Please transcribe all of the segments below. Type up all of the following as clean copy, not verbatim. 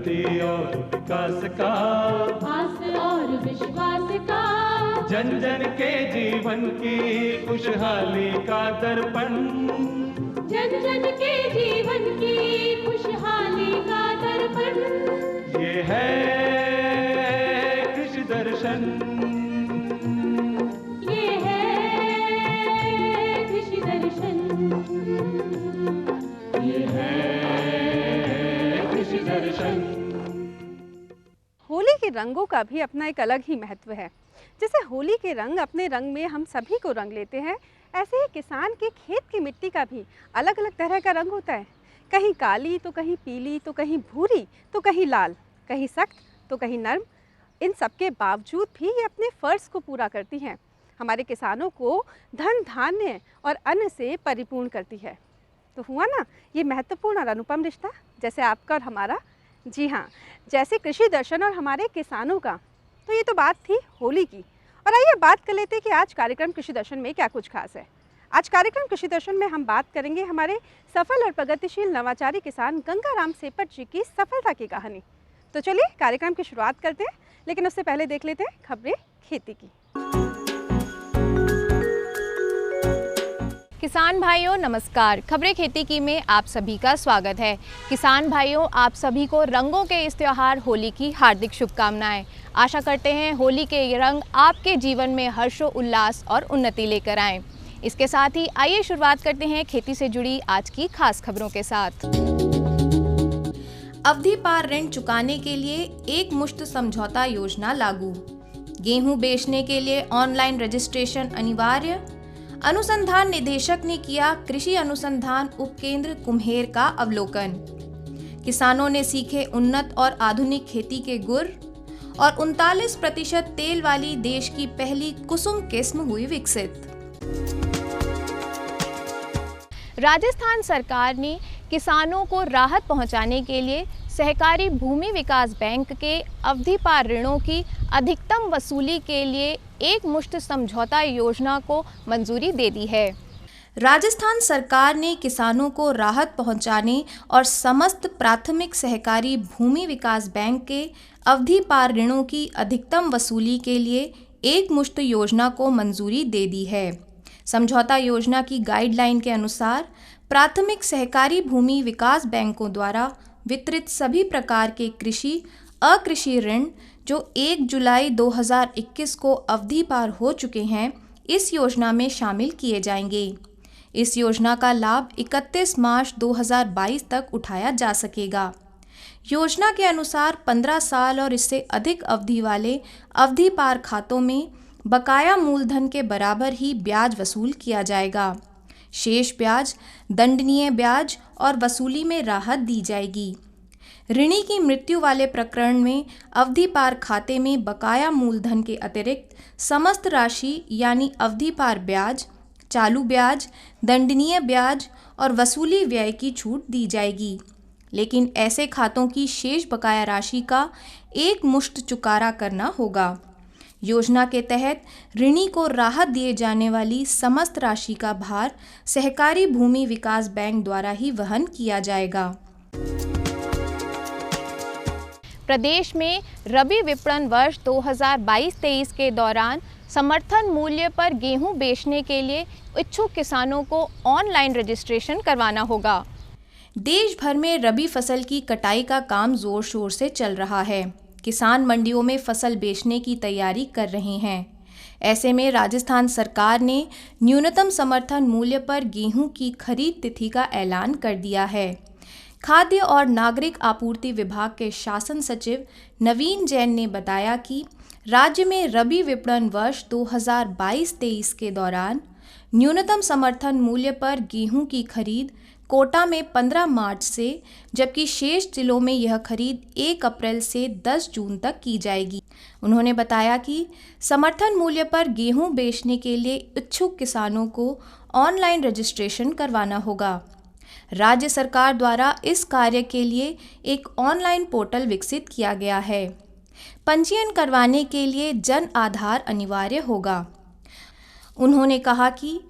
प्रगति और विकास का, आस और विश्वास का, जन जन के जीवन की खुशहाली का दर्पण, जन जन के जीवन की खुशहाली का दर्पण। ये है कृषि दर्शन, ये है कृषि दर्शन, ये है कृषि दर्शन। होली के रंगों का भी अपना एक अलग ही महत्व है। जैसे होली के रंग अपने रंग में हम सभी को रंग लेते हैं, ऐसे ही किसान के खेत की मिट्टी का भी अलग अलग तरह का रंग होता है। कहीं काली तो कहीं पीली तो कहीं भूरी तो कहीं लाल, कहीं सख्त तो कहीं नर्म। इन सब के बावजूद भी ये अपने फ़र्ज़ को पूरा करती हैं। हमारे किसानों को धन धान्य और अन्न से परिपूर्ण करती है। तो हुआ ना ये महत्वपूर्ण और अनुपम रिश्ता, जैसे आपका और हमारा। जी हाँ, जैसे कृषि दर्शन और हमारे किसानों का। तो ये तो बात थी होली की, और आइए बात कर लेते हैं कि आज कार्यक्रम कृषि दर्शन में क्या कुछ खास है। आज कार्यक्रम कृषि दर्शन में हम बात करेंगे हमारे सफल और प्रगतिशील नवाचारी किसान गंगाराम सेपट जी की सफलता की कहानी। तो चलिए कार्यक्रम की शुरुआत करते हैं, लेकिन उससे पहले देख लेते हैं खबरें खेती की। किसान भाइयों नमस्कार, खबरें खेती की में आप सभी का स्वागत है। किसान भाइयों, आप सभी को रंगों के इस त्योहार होली की हार्दिक शुभकामनाएं। आशा करते हैं होली के ये रंग आपके जीवन में हर्षो उल्लास और उन्नति लेकर आएं। इसके साथ ही आइए शुरुआत करते हैं खेती से जुड़ी आज की खास खबरों के साथ। अवधि पार ऋण चुकाने के लिए एक मुश्त समझौता योजना लागू। गेहूं बेचने के लिए ऑनलाइन रजिस्ट्रेशन अनिवार्य। अनुसंधान निदेशक ने किया कृषि अनुसंधान उपकेंद्र कुम्हेर का अवलोकन। किसानों ने सीखे उन्नत और आधुनिक खेती के गुर। और 39% तेल वाली देश की पहली कुसुम किस्म हुई विकसित। राजस्थान सरकार ने किसानों को राहत पहुंचाने के लिए सहकारी भूमि विकास बैंक के अवधि पार ऋणों की अधिकतम वसूली के लिए एक मुश्त समझौता योजना को मंजूरी दे दी है। राजस्थान सरकार ने किसानों को राहत पहुंचाने और समस्त प्राथमिक सहकारी भूमि विकास बैंक के अवधि पार ऋणों की अधिकतम वसूली के लिए एक मुश्त योजना को मंजूरी दे दी है। समझौता योजना की गाइडलाइन के अनुसार प्राथमिक सहकारी भूमि विकास बैंकों द्वारा वितरित सभी प्रकार के कृषि अकृषि ऋण जो 1 जुलाई 2021 को अवधि पार हो चुके हैं, इस योजना में शामिल किए जाएंगे। इस योजना का लाभ 31 मार्च 2022 तक उठाया जा सकेगा। योजना के अनुसार 15 साल और इससे अधिक अवधि वाले अवधि पार खातों में बकाया मूलधन के बराबर ही ब्याज वसूल किया जाएगा। शेष ब्याज, दंडनीय ब्याज और वसूली में राहत दी जाएगी। ऋणी की मृत्यु वाले प्रकरण में अवधि पार खाते में बकाया मूलधन के अतिरिक्त समस्त राशि यानी अवधि पार ब्याज, चालू ब्याज, दंडनीय ब्याज और वसूली व्यय की छूट दी जाएगी। लेकिन ऐसे खातों की शेष बकाया राशि का एक मुश्त चुकारा करना होगा। योजना के तहत ऋणी को राहत दिए जाने वाली समस्त राशि का भार सहकारी भूमि विकास बैंक द्वारा ही वहन किया जाएगा। प्रदेश में रबी विपणन वर्ष 2022-23 के दौरान समर्थन मूल्य पर गेहूं बेचने के लिए इच्छुक किसानों को ऑनलाइन रजिस्ट्रेशन करवाना होगा। देश भर में रबी फसल की कटाई का काम जोर शोर से चल रहा है। किसान मंडियों में फसल बेचने की तैयारी कर रहे हैं। ऐसे में राजस्थान सरकार ने न्यूनतम समर्थन मूल्य पर गेहूं की खरीद तिथि का ऐलान कर दिया है। खाद्य और नागरिक आपूर्ति विभाग के शासन सचिव नवीन जैन ने बताया कि राज्य में रबी विपणन वर्ष 2022-23 के दौरान न्यूनतम समर्थन मूल्य पर गेहूं की खरीद कोटा में 15 मार्च से, जबकि शेष जिलों में यह खरीद 1 अप्रैल से 10 जून तक की जाएगी। उन्होंने बताया कि समर्थन मूल्य पर गेहूं बेचने के लिए इच्छुक किसानों को ऑनलाइन रजिस्ट्रेशन करवाना होगा। राज्य सरकार द्वारा इस कार्य के लिए एक ऑनलाइन पोर्टल विकसित किया गया है। पंजीयन करवाने के लिए जन आधार अनिवार्य होगा। उन्होंने कहा कि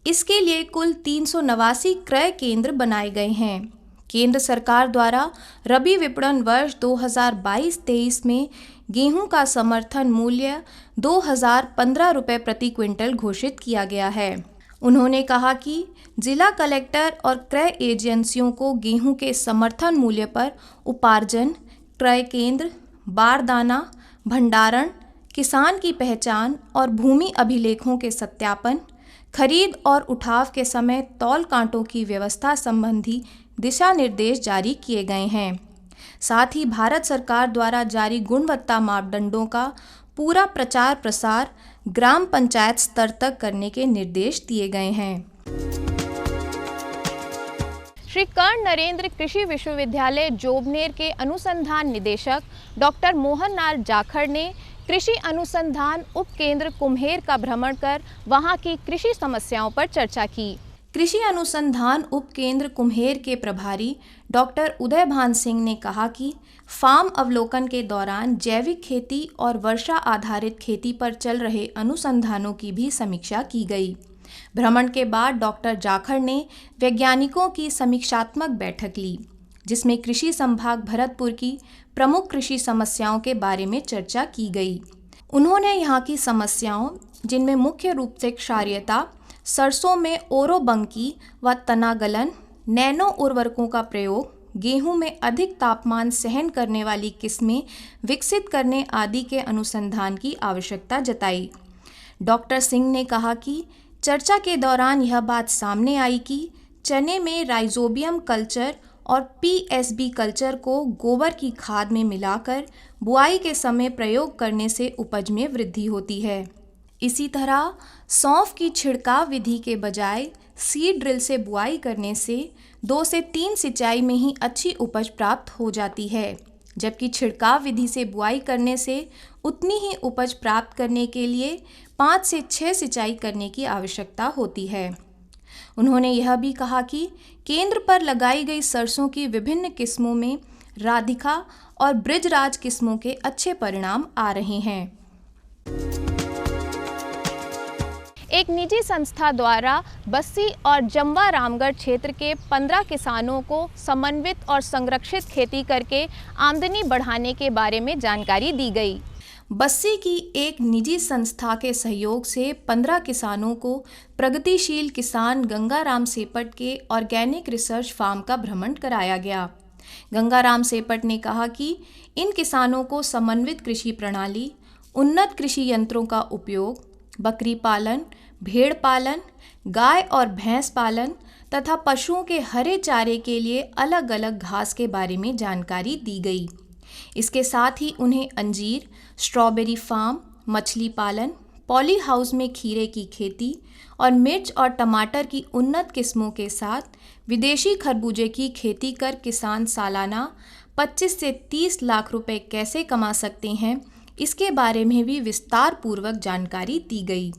इसके लिए कुल 389 क्रय केंद्र बनाए गए हैं। केंद्र सरकार द्वारा रबी विपणन वर्ष 2022-23 में गेहूं का समर्थन मूल्य 2015 रुपये प्रति क्विंटल घोषित किया गया है। उन्होंने कहा कि जिला कलेक्टर और क्रय एजेंसियों को गेहूं के समर्थन मूल्य पर उपार्जन, क्रय केंद्र, बारदाना, भंडारण, किसान की पहचान और भूमि अभिलेखों के सत्यापन, खरीद और उठाव के समय तौल कांटों की व्यवस्था संबंधी दिशा निर्देश जारी किए गए हैं। साथ ही भारत सरकार द्वारा जारी गुणवत्ता मापदंडों का पूरा प्रचार प्रसार ग्राम पंचायत स्तर तक करने के निर्देश दिए गए हैं। श्री कर्ण नरेंद्र कृषि विश्वविद्यालय जोबनेर के अनुसंधान निदेशक डॉक्टर मोहन लाल जाखड़ ने कृषि अनुसंधान उप केंद्र कुम्हेर का भ्रमण कर वहां की कृषि समस्याओं पर चर्चा की। कृषि अनुसंधान उप केंद्र कुम्हेर के प्रभारी डॉक्टर उदय भान सिंह ने कहा कि फार्म अवलोकन के दौरान जैविक खेती और वर्षा आधारित खेती पर चल रहे अनुसंधानों की भी समीक्षा की गई। भ्रमण के बाद डॉक्टर जाखड़ ने वैज्ञानिकों की समीक्षात्मक बैठक ली, जिसमें कृषि संभाग भरतपुर की प्रमुख कृषि समस्याओं के बारे में चर्चा की गई। उन्होंने यहाँ की समस्याओं, जिनमें मुख्य रूप से क्षारीयता, सरसों में ओरोबंकी व तनागलन, नैनो उर्वरकों का प्रयोग, गेहूं में अधिक तापमान सहन करने वाली किस्में विकसित करने आदि के अनुसंधान की आवश्यकता जताई। डॉक्टर सिंह ने कहा कि चर्चा के दौरान यह बात सामने आई कि चने में राइजोबियम कल्चर और पीएसबी कल्चर को गोबर की खाद में मिलाकर बुआई के समय प्रयोग करने से उपज में वृद्धि होती है। इसी तरह सौंफ की छिड़काव विधि के बजाय सीड ड्रिल से बुआई करने से 2 से 3 सिंचाई में ही अच्छी उपज प्राप्त हो जाती है, जबकि छिड़काव विधि से बुआई करने से उतनी ही उपज प्राप्त करने के लिए 5 से 6 सिंचाई करने की आवश्यकता होती है। उन्होंने यह भी कहा कि केंद्र पर लगाई गई सरसों की विभिन्न किस्मों में राधिका और ब्रिजराज किस्मों के अच्छे परिणाम आ रहे हैं। एक निजी संस्था द्वारा बस्सी और जम्वा रामगढ़ क्षेत्र के 15 किसानों को समन्वित और संरक्षित खेती करके आमदनी बढ़ाने के बारे में जानकारी दी गई। बस्सी की एक निजी संस्था के सहयोग से 15 किसानों को प्रगतिशील किसान गंगाराम सेपट के ऑर्गेनिक रिसर्च फार्म का भ्रमण कराया गया। गंगाराम सेपट ने कहा कि इन किसानों को समन्वित कृषि प्रणाली, उन्नत कृषि यंत्रों का उपयोग, बकरी पालन, भेड़ पालन, गाय और भैंस पालन तथा पशुओं के हरे चारे के लिए अलग अलग घास के बारे में जानकारी दी गई। इसके साथ ही उन्हें अंजीर, स्ट्रॉबेरी फार्म, मछली पालन, पॉली हाउस में खीरे की खेती और मिर्च और टमाटर की उन्नत किस्मों के साथ विदेशी खरबूजे की खेती कर किसान सालाना 25 से 30 लाख रुपए कैसे कमा सकते हैं, इसके बारे में भी विस्तार पूर्वक जानकारी दी गई।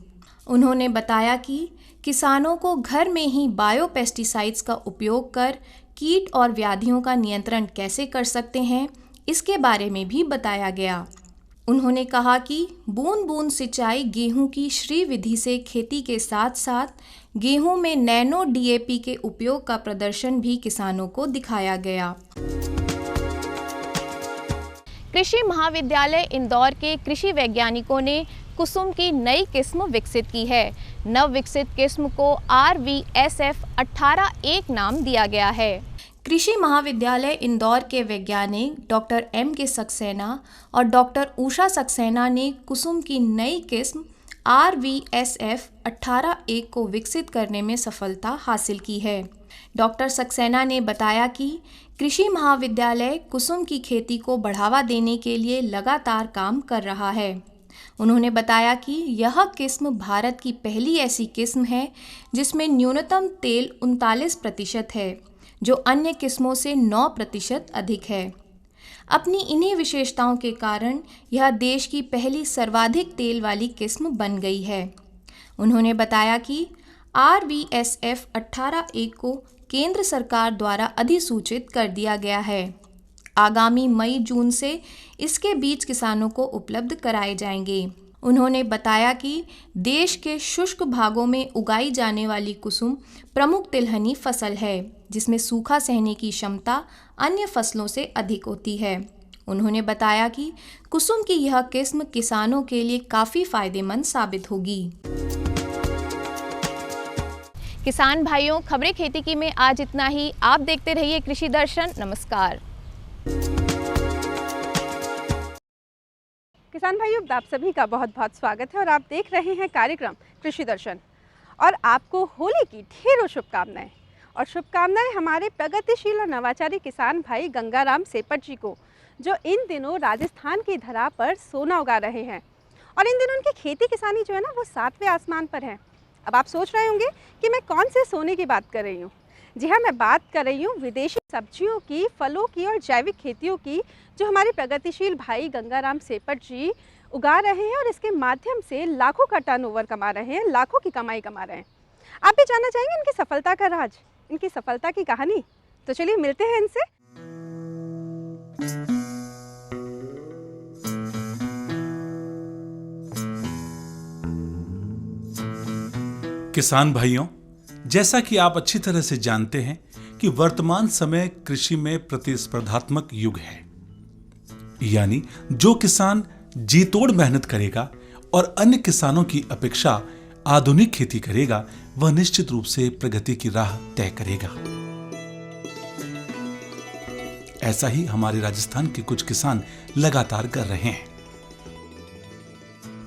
उन्होंने बताया कि किसानों को घर में ही बायो पेस्टिसाइड्स का उपयोग कर कीट और व्याधियों का नियंत्रण कैसे कर सकते हैं, इसके बारे में भी बताया गया। उन्होंने कहा कि बूंद बूंद सिंचाई गेहूं की श्री विधि से खेती के साथ साथ गेहूं में नैनो डीएपी के उपयोग का प्रदर्शन भी किसानों को दिखाया गया। कृषि महाविद्यालय इंदौर के कृषि वैज्ञानिकों ने कुसुम की नई किस्म विकसित की है। नव विकसित किस्म को RVSF 18-1 नाम दिया गया है। कृषि महाविद्यालय इंदौर के वैज्ञानिक डॉक्टर M.K. सक्सेना और डॉक्टर उषा सक्सेना ने कुसुम की नई किस्म RVSF 18-1 को विकसित करने में सफलता हासिल की है। डॉक्टर सक्सेना ने बताया कि कृषि महाविद्यालय कुसुम की खेती को बढ़ावा देने के लिए लगातार काम कर रहा है। उन्होंने बताया कि यह किस्म भारत की पहली ऐसी किस्म है जिसमें न्यूनतम तेल 39% है, जो अन्य किस्मों से 9% अधिक है। अपनी इन्हीं विशेषताओं के कारण यह देश की पहली सर्वाधिक तेल वाली किस्म बन गई है। उन्होंने बताया कि RVSF 18-1 को केंद्र सरकार द्वारा अधिसूचित कर दिया गया है। आगामी मई-जून से इसके बीज किसानों को उपलब्ध कराए जाएंगे। उन्होंने बताया कि देश के शुष्क भागों में उगाई जाने वाली कुसुम प्रमुख तिलहनी फसल है, जिसमें सूखा सहने की क्षमता अन्य फसलों से अधिक होती है। उन्होंने बताया कि कुसुम की यह किस्म किसानों के लिए काफ़ी फायदेमंद साबित होगी। किसान भाइयों, खबरें खेती की में आज इतना ही। आप देखते रहिए कृषि दर्शन। नमस्कार। किसान भाइयों, आप सभी का बहुत बहुत स्वागत है और आप देख रहे हैं कार्यक्रम कृषि दर्शन। और आपको होली की ढेरों शुभकामनाएं। और शुभकामनाएं हमारे प्रगतिशील और नवाचारी किसान भाई गंगाराम सेपट जी को, जो इन दिनों राजस्थान की धरा पर सोना उगा रहे हैं। और इन दिनों उनकी खेती किसानी जो है ना, वो 7वें आसमान पर है। अब आप सोच रहे होंगे कि मैं कौन से सोने की बात कर रही हूँ। जी हाँ, मैं बात कर रही हूँ विदेशी सब्जियों की, फलों की और जैविक खेतियों की, जो हमारे प्रगतिशील भाई गंगाराम सेपट जी उगा रहे हैं और इसके माध्यम से लाखों का टर्नओवर कमा रहे हैं, लाखों की कमाई कमा रहे हैं। आप भी जानना चाहेंगे इनकी सफलता का राज, इनकी सफलता की कहानी? तो चलिए मिलते हैं इनसे। किसान भाइयों, जैसा कि आप अच्छी तरह से जानते हैं कि वर्तमान समय कृषि में प्रतिस्पर्धात्मक युग है। यानी जो किसान जी तोड़ मेहनत करेगा और अन्य किसानों की अपेक्षा आधुनिक खेती करेगा, वह निश्चित रूप से प्रगति की राह तय करेगा। ऐसा ही हमारे राजस्थान के कुछ किसान लगातार कर रहे हैं।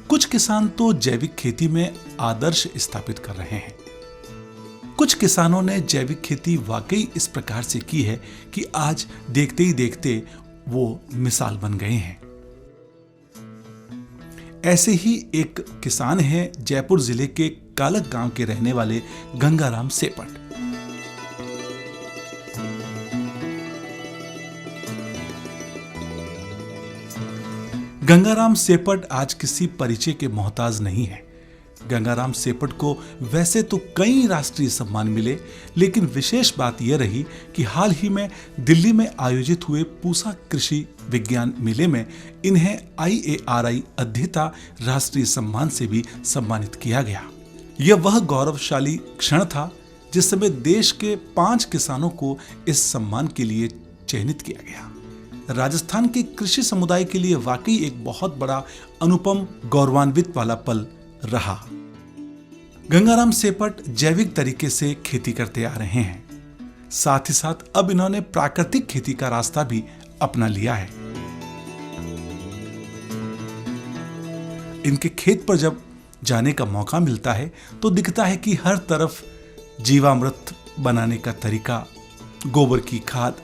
कुछ किसान तो जैविक खेती में आदर्श स्थापित कर रहे हैं। कुछ किसानों ने जैविक खेती वाकई इस प्रकार से की है कि आज देखते ही देखते वो मिसाल बन गए हैं। ऐसे ही एक किसान हैं जयपुर जिले के कालक गांव के रहने वाले गंगाराम सेपट। गंगाराम सेपट आज किसी परिचय के मोहताज नहीं है। गंगाराम सेपट को वैसे तो कई राष्ट्रीय सम्मान मिले, लेकिन विशेष बात यह रही कि हाल ही में दिल्ली में आयोजित हुए पूसा कृषि विज्ञान मेले में इन्हें IARI अध्येता राष्ट्रीय सम्मान से भी सम्मानित किया गया। यह वह गौरवशाली क्षण था जिस समय देश के 5 किसानों को इस सम्मान के लिए चयनित किया गया। राजस्थान के कृषि समुदाय के लिए वाकई एक बहुत बड़ा अनुपम गौरवान्वित वाला पल रहा। गंगाराम सेपट जैविक तरीके से खेती करते आ रहे हैं। साथ ही साथ अब इन्होंने प्राकृतिक खेती का रास्ता भी अपना लिया है। इनके खेत पर जब जाने का मौका मिलता है तो दिखता है कि हर तरफ जीवामृत बनाने का तरीका, गोबर की खाद,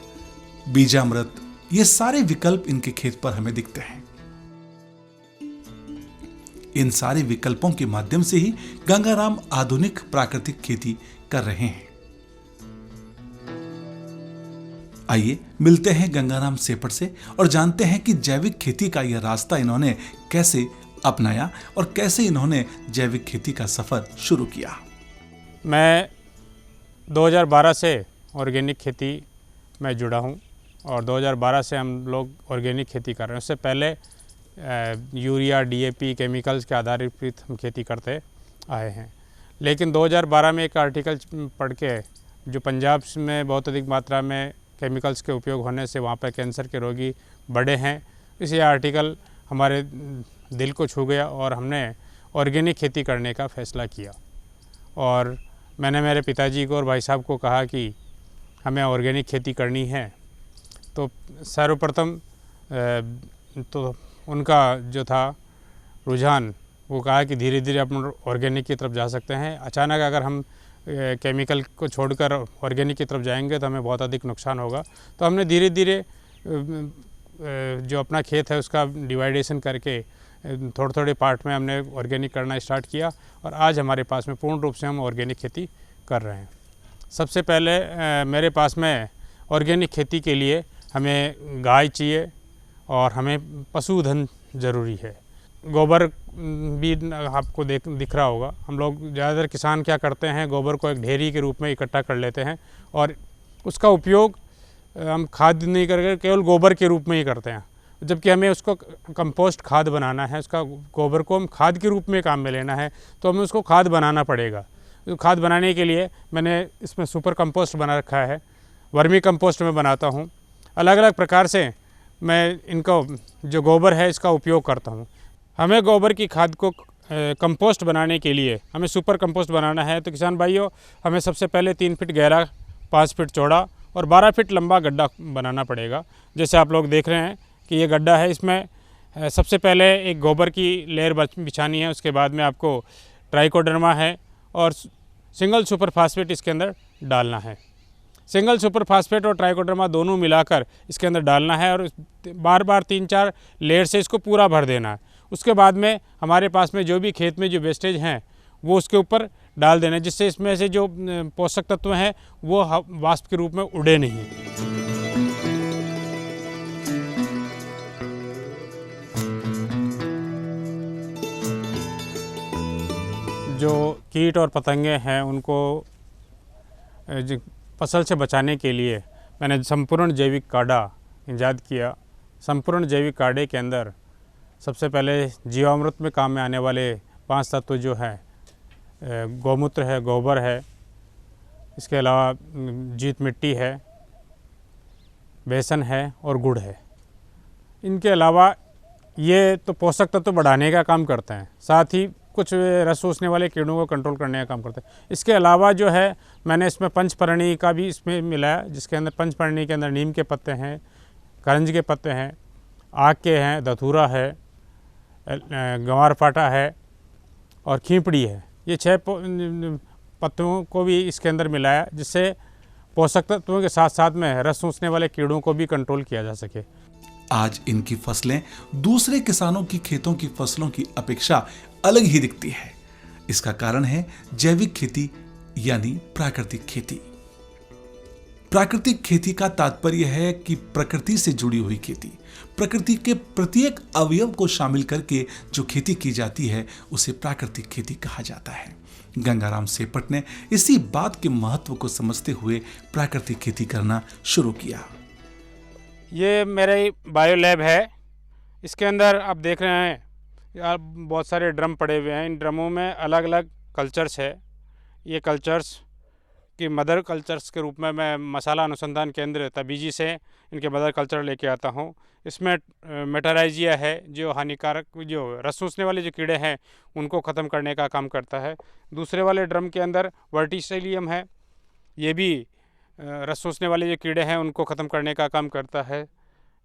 बीजामृत, ये सारे विकल्प इनके खेत पर हमें दिखते हैं। इन सारे विकल्पों के माध्यम से ही गंगाराम आधुनिक प्राकृतिक खेती कर रहे हैं। आइए मिलते हैं गंगाराम सेपट से और जानते हैं कि जैविक खेती का यह रास्ता इन्होंने कैसे अपनाया और कैसे इन्होंने जैविक खेती का सफर शुरू किया। मैं 2012 से ऑर्गेनिक खेती में जुड़ा हूं और 2012 से हम लोग ऑर्गेनिक खेती कर रहे हैं। उससे पहले यूरिया, DAP केमिकल्स के आधारित हम खेती करते आए हैं। लेकिन 2012 में एक आर्टिकल पढ़ के, जो पंजाब में बहुत अधिक मात्रा में केमिकल्स के उपयोग होने से वहाँ पर कैंसर के रोगी बढ़े हैं, इसी आर्टिकल हमारे दिल को छू गया और हमने ऑर्गेनिक खेती करने का फ़ैसला किया। और मैंने मेरे पिताजी को और भाई साहब को कहा कि हमें ऑर्गेनिक खेती करनी है। तो सर्वप्रथम तो उनका जो था रुझान, वो कहा कि धीरे धीरे अपन ऑर्गेनिक की तरफ जा सकते हैं। अचानक अगर हम केमिकल को छोड़कर ऑर्गेनिक की तरफ जाएंगे तो हमें बहुत अधिक नुकसान होगा। तो हमने धीरे धीरे जो अपना खेत है उसका डिवाइडेशन करके थोड़े थोड़े पार्ट में हमने ऑर्गेनिक करना स्टार्ट किया और आज हमारे पास में पूर्ण रूप से हम ऑर्गेनिक खेती कर रहे हैं। सबसे पहले मेरे पास में ऑर्गेनिक खेती के लिए हमें गाय चाहिए और हमें पशुधन ज़रूरी है। गोबर भी आपको दिख रहा होगा। हम लोग ज़्यादातर किसान क्या करते हैं, गोबर को एक ढेरी के रूप में इकट्ठा कर लेते हैं और उसका उपयोग हम खाद नहीं करके केवल गोबर के रूप में ही करते हैं। जबकि हमें उसको कंपोस्ट खाद बनाना है, उसका गोबर को हम खाद के रूप में काम में लेना है, तो हमें उसको खाद बनाना पड़ेगा। तो खाद बनाने के लिए मैंने इसमें सुपर कंपोस्ट बना रखा है, वर्मी कंपोस्ट में बनाता हूँ। अलग अलग प्रकार से मैं इनको जो गोबर है इसका उपयोग करता हूँ। हमें गोबर की खाद को कंपोस्ट बनाने के लिए हमें सुपर कंपोस्ट बनाना है, तो किसान भाइयों हमें सबसे पहले 3 फीट गहरा, 5 फीट चौड़ा और 12 फीट लंबा गड्ढा बनाना पड़ेगा। जैसे आप लोग देख रहे हैं कि ये गड्ढा है, इसमें सबसे पहले एक गोबर की लेयर बिछानी है, उसके बाद में आपको ट्राइकोडर्मा है और सिंगल सुपर फास्फेट इसके अंदर डालना है। सिंगल सुपर फास्फेट और ट्राइकोडर्मा दोनों मिलाकर इसके अंदर डालना है और बार बार 3-4 लेयर से इसको पूरा भर देना है। उसके बाद में हमारे पास में जो भी खेत में जो वेस्टेज हैं वो उसके ऊपर डाल देना है, जिससे इसमें से जो पोषक तत्व हैं वो वाष्प के रूप में उड़े नहीं। जो कीट और पतंगे हैं उनको फसल से बचाने के लिए मैंने संपूर्ण जैविक काढ़ा ईजाद किया। संपूर्ण जैविक काढ़े के अंदर सबसे पहले जीवामृत में काम में आने वाले 5 तत्व जो हैं, गौमूत्र है, गोबर है, इसके अलावा जीत मिट्टी है, बेसन है और गुड़ है। इनके अलावा ये तो पोषक तत्व बढ़ाने का काम करते हैं, साथ ही कुछ रस चूसने वाले कीड़ों को कंट्रोल करने का काम करते हैं। इसके अलावा जो है मैंने इसमें पंचपर्णी का भी इसमें मिलाया, जिसके अंदर पंचपर्णी के अंदर नीम के पत्ते हैं, करंज के पत्ते हैं, आक के हैं, धतूरा है, गंवारपाटा है और खींपड़ी है। ये 6 पत्तों को भी इसके अंदर मिलाया, जिससे पोषक तत्वों के साथ साथ में रस चूसने वाले कीड़ों को भी कंट्रोल किया जा सके। आज इनकी फसलें दूसरे किसानों की खेतों की फसलों की अपेक्षा अलग ही दिखती है। इसका कारण है जैविक खेती यानी प्राकृतिक खेती। प्राकृतिक खेती का तात्पर्य है कि प्रकृति से जुड़ी हुई खेती, प्रकृति के प्रत्येक अवयव को शामिल करके जो खेती की जाती है उसे प्राकृतिक खेती कहा जाता है। गंगाराम सेपट ने इसी बात के महत्व को समझते हुए प्राकृतिक खेती करना शुरू किया। ये मेरे बायो लैब है, इसके अंदर आप देख रहे हैं यार बहुत सारे ड्रम पड़े हुए हैं। इन ड्रमों में अलग अलग कल्चर्स है। ये कल्चर्स की मदर कल्चर्स के रूप में मैं मसाला अनुसंधान केंद्र तबीजी से इनके मदर कल्चर लेके आता हूँ। इसमें मेटाराइजिया है जो हानिकारक, जो रस चूसने वाले जो कीड़े हैं उनको ख़त्म करने का काम करता है। दूसरे वाले ड्रम के अंदर वर्टिसेलियम है, ये भी रस चूसने वाले जो कीड़े हैं उनको ख़त्म करने का काम करता है।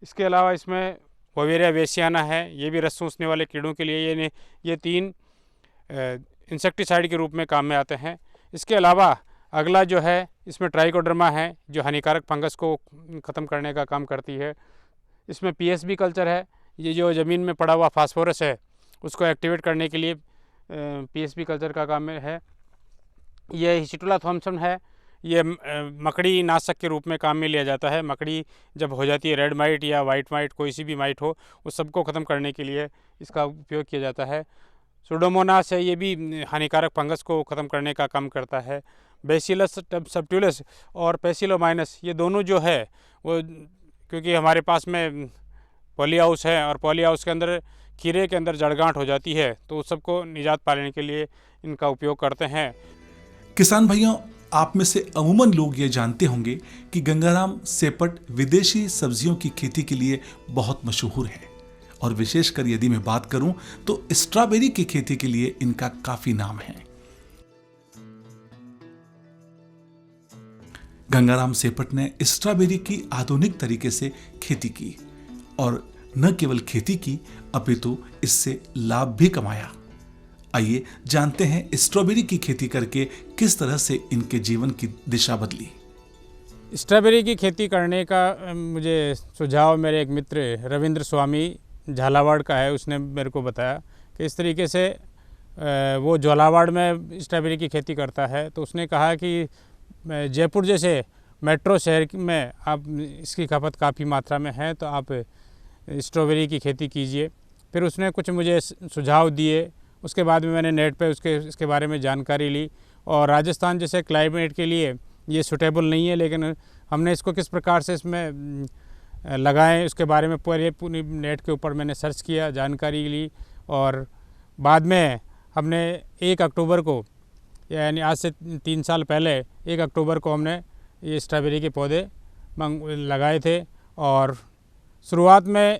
इसके अलावा इसमें वोवेरिया वेसियाना है, ये भी रस चूसने वाले कीड़ों के लिए ये 3 इंसेक्टिसाइड के रूप में काम में आते हैं। इसके अलावा अगला जो है इसमें ट्राइकोडर्मा है जो हानिकारक फंगस को ख़त्म करने का काम करती है। इसमें पीएसबी कल्चर है, ये जो ज़मीन में पड़ा हुआ फास्फोरस है उसको एक्टिवेट करने के लिए पीएसबी कल्चर का काम में है। ये हिस्टुला थॉम्सन है, ये मकड़ी नाशक के रूप में काम में लिया जाता है। मकड़ी जब हो जाती है रेड माइट या वाइट माइट, कोई सी भी माइट हो, उस सबको ख़त्म करने के लिए इसका उपयोग किया जाता है। सुडोमोनास है, ये भी हानिकारक फंगस को ख़त्म करने का काम करता है। बेसिलस सबटिलस और पेसिलोमाइनस, ये दोनों जो है वो, क्योंकि हमारे पास में पॉली हाउस है और पॉली हाउस के अंदर कीड़े के अंदर जड़गांठ हो जाती है, तो उस सबको निजात पाने के लिए इनका उपयोग करते हैं। किसान भाइयों, आप में से अमूमन लोग ये जानते होंगे कि गंगाराम सेपट विदेशी सब्जियों की खेती के लिए बहुत मशहूर है और विशेषकर यदि मैं बात करूं तो स्ट्रॉबेरी की खेती के लिए इनका काफी नाम है। गंगाराम सेपट ने स्ट्रॉबेरी की आधुनिक तरीके से खेती की और न केवल खेती की अपितु इससे लाभ भी कमाया। आइए जानते हैं स्ट्रॉबेरी की खेती करके किस तरह से इनके जीवन की दिशा बदली। स्ट्रॉबेरी की खेती करने का मुझे सुझाव मेरे एक मित्र रविंद्र स्वामी झालावाड़ का है, उसने मेरे को बताया कि इस तरीके से वो झालावाड़ में स्ट्रॉबेरी की खेती करता है। तो उसने कहा कि जयपुर जैसे मेट्रो शहर में आप इसकी खपत काफ़ी मात्रा में है, तो आप स्ट्रॉबेरी की खेती कीजिए। फिर उसने कुछ मुझे सुझाव दिए, उसके बाद में मैंने नेट पे इसके बारे में जानकारी ली। और राजस्थान जैसे क्लाइमेट के लिए ये सूटेबल नहीं है, लेकिन हमने इसको किस प्रकार से इसमें लगाएं, उसके बारे में पूरी नेट के ऊपर मैंने सर्च किया, जानकारी ली और बाद में हमने 1 अक्टूबर को, यानी आज से 3 साल पहले 1 अक्टूबर को हमने ये स्ट्रॉबेरी के पौधे लगाए थे। और शुरुआत में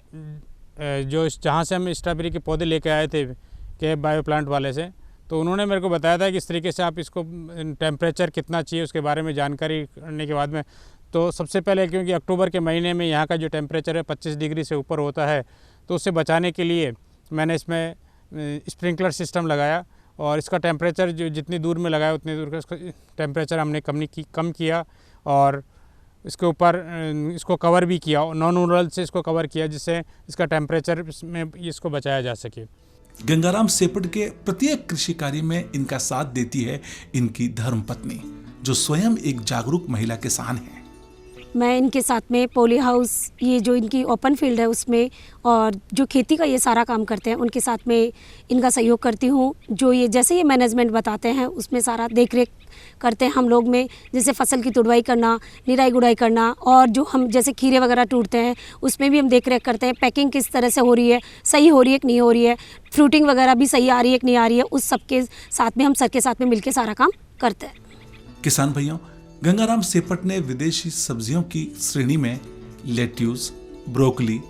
जो जहाँ से हम स्ट्रॉबेरी के पौधे लेके आए थे के बायो प्लांट वाले से, तो उन्होंने मेरे को बताया था कि इस तरीके से आप इसको टेम्परेचर कितना चाहिए उसके बारे में जानकारी करने के बाद में, तो सबसे पहले क्योंकि अक्टूबर के महीने में यहाँ का जो टेम्परेचर है 25 डिग्री से ऊपर होता है, तो उससे बचाने के लिए मैंने इसमें स्प्रिंकलर सिस्टम लगाया और इसका टेम्परेचर जो जितनी दूर में लगाया उतनी दूर का इसका टेम्परेचर हमने कम किया और इसके ऊपर इसको कवर भी किया, नॉन ओरल से इसको कवर किया जिससे इसका टेम्परेचर में इसको बचाया जा सके। गंगाराम सेपट के प्रत्येक कृषि कार्य में इनका साथ देती है इनकी धर्मपत्नी, जो स्वयं एक जागरूक महिला किसान है। मैं इनके साथ में पॉली हाउस, ये जो इनकी ओपन फील्ड है उसमें, और जो खेती का ये सारा काम करते हैं उनके साथ में इनका सहयोग करती हूँ। जो ये जैसे ये मैनेजमेंट बताते हैं उसमें सारा देख रेख करते हैं हम लोग में, जैसे फसल की तुड़वाई करना, निराई गुड़ाई करना, और जो हम जैसे खीरे वगैरह टूटते हैं उसमें भी हम देख रेख करते हैं, पैकिंग किस तरह से हो रही है, सही हो रही है कि नहीं हो रही है, फ्रूटिंग वगैरह भी सही आ रही है कि नहीं आ रही है, उस सब के साथ में हम सर के साथ में मिलकर सारा काम करते हैं। किसान भाइयों, गंगाराम सेपट ने विदेशी सब्जियों की श्रेणी में लेट्यूस, ब्रोकली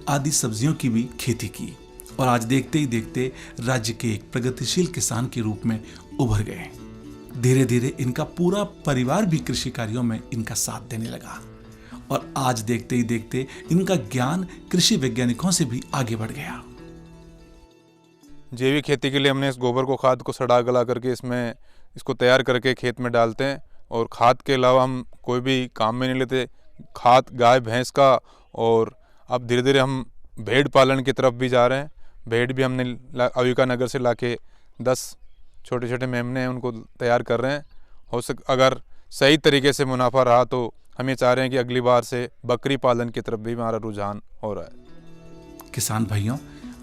आदि सब्जियों की भी खेती की और आज देखते ही देखते राज्य के एक प्रगतिशील किसान के रूप में उभर गए। धीरे धीरे इनका पूरा परिवार भी कृषि कार्यों में इनका साथ देने लगा और आज देखते ही देखते इनका ज्ञान कृषि वैज्ञानिकों से भी आगे बढ़ गया। जैविक खेती के लिए हमने इस गोबर को, खाद को सड़ा गला करके इसमें इसको तैयार करके खेत में डालते हैं और खाद के अलावा हम कोई भी काम में नहीं लेते। खाद गाय भैंस का, और अब धीरे धीरे हम भेड़ पालन की तरफ भी जा रहे हैं। भेड़ भी हमने अविका नगर से लाके 10 छोटे छोटे मेमने हैं उनको तैयार कर रहे हैं। अगर सही तरीके से मुनाफा रहा तो हम ये चाह रहे हैं कि अगली बार से बकरी पालन की तरफ भी हमारा रुझान हो रहा है। किसान भाइयों,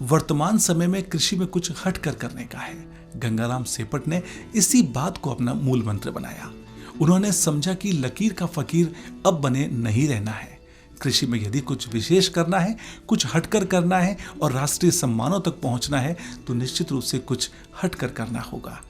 वर्तमान समय में कृषि में कुछ हटकर करने का है। गंगाराम सेपट ने इसी बात को अपना मूल मंत्र बनाया। उन्होंने समझा कि लकीर का फकीर अब बने नहीं रहना है। कृषि में यदि कुछ विशेष करना है, कुछ हटकर करना है और राष्ट्रीय सम्मानों तक पहुंचना है तो निश्चित रूप से कुछ हटकर करना होगा।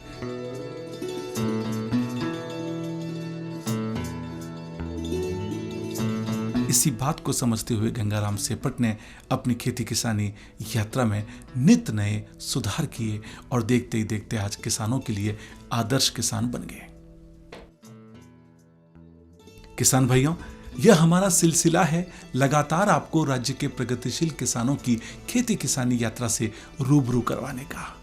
इसी बात को समझते हुए गंगाराम सेपट ने अपनी खेती किसानी यात्रा में नित नए सुधार किए और देखते ही देखते आज किसानों के लिए आदर्श किसान बन गए। किसान भाइयों, यह हमारा सिलसिला है लगातार आपको राज्य के प्रगतिशील किसानों की खेती किसानी यात्रा से रूबरू करवाने का।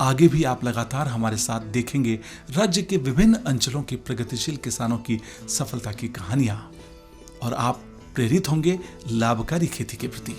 आगे भी आप लगातार हमारे साथ देखेंगे राज्य के विभिन्न अंचलों के प्रगतिशील किसानों की सफलता की कहानियां और आप प्रेरित होंगे लाभकारी खेती के प्रति।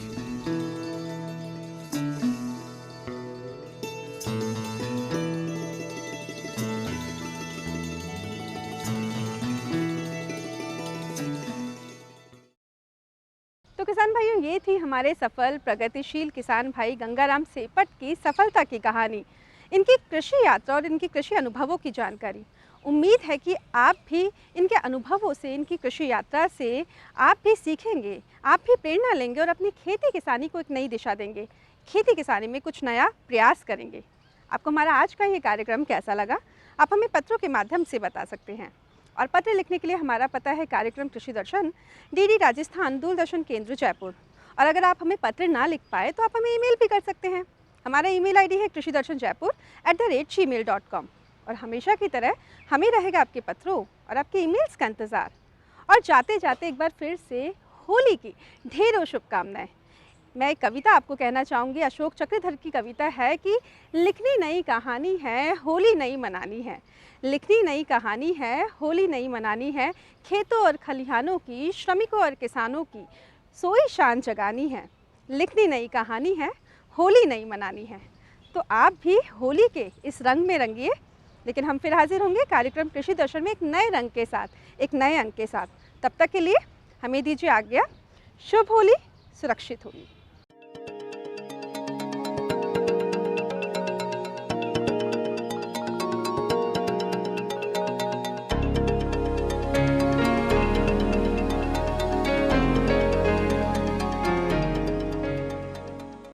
तो किसान भाइयों, ये थी हमारे सफल प्रगतिशील किसान भाई गंगाराम सेपट की सफलता की कहानी, इनकी कृषि यात्रा और इनकी कृषि अनुभवों की जानकारी। उम्मीद है कि आप भी इनके अनुभवों से, इनकी कृषि यात्रा से आप भी सीखेंगे, आप भी प्रेरणा लेंगे और अपनी खेती किसानी को एक नई दिशा देंगे, खेती किसानी में कुछ नया प्रयास करेंगे। आपको हमारा आज का ये कार्यक्रम कैसा लगा, आप हमें पत्रों के माध्यम से बता सकते हैं। और पत्र लिखने के लिए हमारा पता है कार्यक्रम कृषि दर्शन, डीडी राजस्थान, दूरदर्शन केंद्र, जयपुर। और अगर आप हमें पत्र ना लिख पाए तो आप हमें ईमेल भी कर सकते हैं। हमारा ईमेल आईडी है krishidarshanjaipur@gmail.com। और हमेशा की तरह हमें रहेगा आपके पत्रों और आपके ईमेल्स का इंतज़ार। और जाते जाते एक बार फिर से होली की ढेरों शुभकामनाएं। मैं एक कविता आपको कहना चाहूँगी, अशोक चक्रधर की कविता है कि लिखनी नई कहानी है, होली नई मनानी है। लिखनी नई कहानी है, होली नई मनानी है, खेतों और खलिहानों की, श्रमिकों और किसानों की सोई शान जगानी है। लिखनी नई कहानी है, होली नई मनानी है। तो आप भी होली के इस रंग में रंगिए। लेकिन हम फिर हाजिर होंगे कार्यक्रम कृषि दर्शन में एक नए रंग के साथ, एक नए अंक के साथ। तब तक के लिए हमें दीजिए आज्ञा। शुभ होली, सुरक्षित होली।